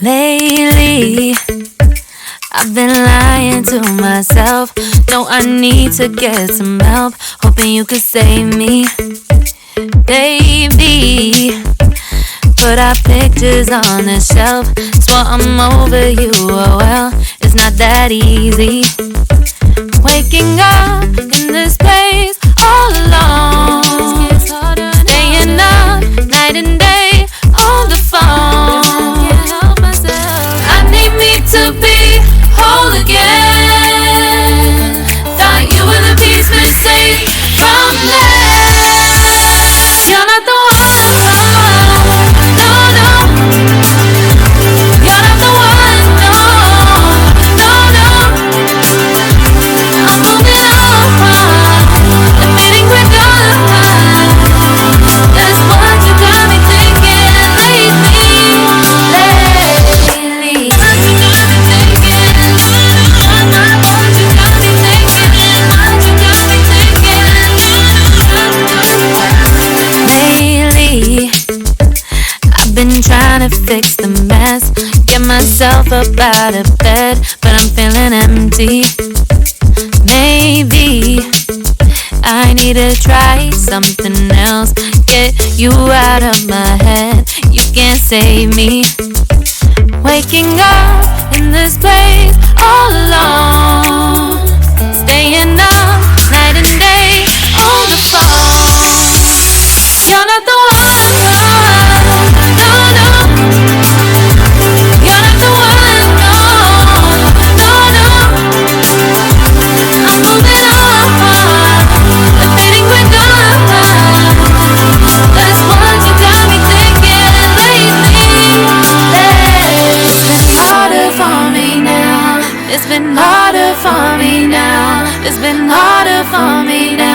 Lately, I've been lying to myself. No, I need to get some help. Hoping you could save me, baby. Put our pictures on the shelf. Swore I'm over you, oh well, it's not that easy. Waking up in this place all alone, staying up night and day on the phone. I need me to be whole again. Thought you were the piece missing from this. You're not the one, no, no. You're not the one, no, no, no. I'm moving on, admitting we're gone. That's what you got me thinking lately. What you got me thinking? What you got me thinking? What you got me thinking? Lately, I've been trying to fix the mess, get myself up out of bed, but I'm feeling empty. Maybe I need to try something else, get you out of my head. You can't save me. Waking up in this place all alone, staying up night and day on the phone. You're not the one, no, no. You're not the one, no, no, no. I'm moving on, admitting we're gone. That's what you got me thinking lately. It's been harder for me now. It's been harder for me now. It's been harder for me now.